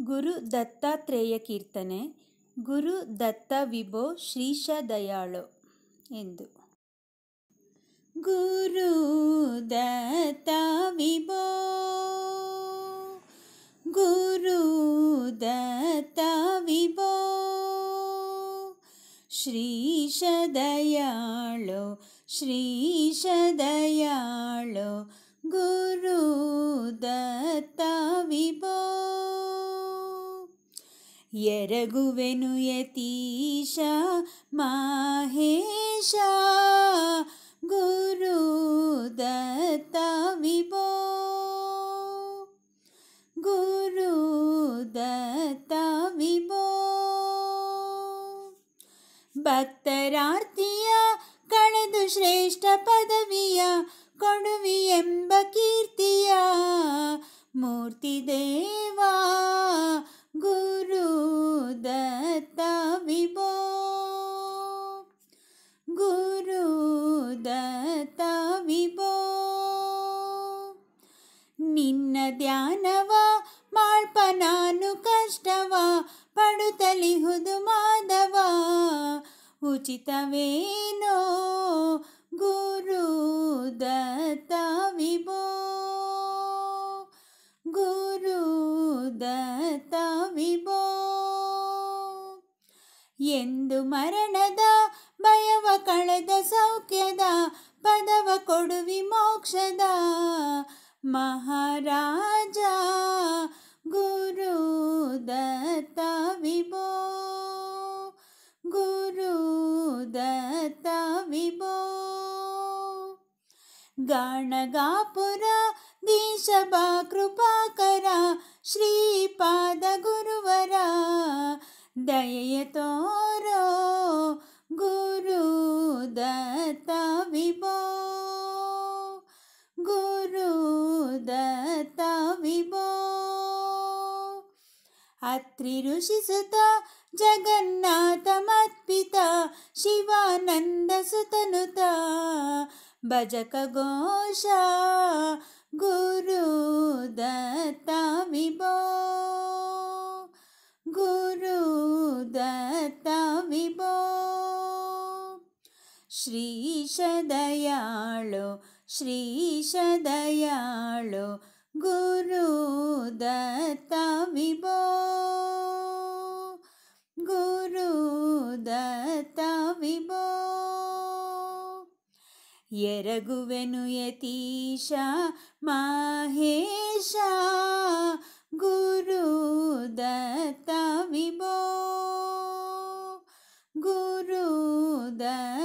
ಗುರು ದತ್ತಾತ್ರೇಯ ಕೀರ್ತನೆ. ಗುರು ದತ್ತ ವಿಭೋ ಶ್ರೀಶ ದಯಾಳೋ ಎಂದು. ಗುರು ದತ್ತ ವಿಭೋ, ಗುರು ದತ್ತ ವಿಭೋ, ಶ್ರೀಶ ದಯಾಳೋ ಶ್ರೀಶ ದಯಾಳೋ, ಗುರು ದತ್ತ ವಿಭೋ. ಎರಗುವೆನು ಯತೀಶ ಮಾಹೇಶ, ಗುರು ದತ್ತ ವಿಭೋ, ಗುರು ದತ್ತ ವಿಭೋ. ಭಕ್ತರಾರ್ತಿಯ ಕಳೆದು ಶ್ರೇಷ್ಠ ಪದವಿಯ ಕೊಡುವಿ ಎಂಬ ಕೀರ್ತಿಯ ಮೂರ್ತಿ ದೇವಾ, ಗುರು ದತ್ತ ವಿಭೋ, ಗುರು ದತ್ತ ವಿಭೋ. ನಿನ್ನ ಧ್ಯಾನವ ಮಾಳ್ಪ ನಾನು ಕಷ್ಟವ ಪಡುತ್ತಲಿಹುದು ಮಾಧವ, ಉಚಿತವೇನೋ ಗುರು ದತ್ತ ವಿಭೋ, ಗುರು ದತ್ತ ವಿಭೋ. ಎಂದು ಮರಣದ ಭಯವ ಕಳೆದ ಸೌಖ್ಯದ ಪದವ ಕೊಡುವಿ ಮೋಕ್ಷದ ಮಹಾರಾಜ, ಗುರು ದತ್ತ ವಿಭೋ, ಗುರು ದತ್ತ ವಿಭೋ. ಗಾಣಗಾಪುರ ದೀಶಬಾ ಕೃಪಾಕರ ಶ್ರೀಪಾದ ಗುರುವರ, ದಯೆಯ ತೋರೋ ಗುರು ದತ್ತ ವಿಭೋ, ಗುರು ದತ್ತ ವಿಭೋ. ಅತ್ರಿ ಋಷಿ ಸುತ ಜಗನ್ನಾಥ ಮತ್ಪಿತ ಶಿವಾನಂದ ಸುತನುತ ಭಜಕ ಘೋಷ, ಗುರು ದತ್ತ ವಿಭೋ, ಗುರು ದತ್ತ ವಿಭೋ. ಶ್ರೀಶ ದಯಾಳೋ ಶ್ರೀಶ ದಯಾಳೋ, ಗುರು ದತ್ತ ವಿಭೋ, ಗುರು ದತ್ತ ವಿಭೋ. ಎರಗುವೆನು ಯತೀಶ ಮಾಹೇಶ, ಗುರು ದತ್ತ ವಿಭೋ, ಗುರು ದತ್ತ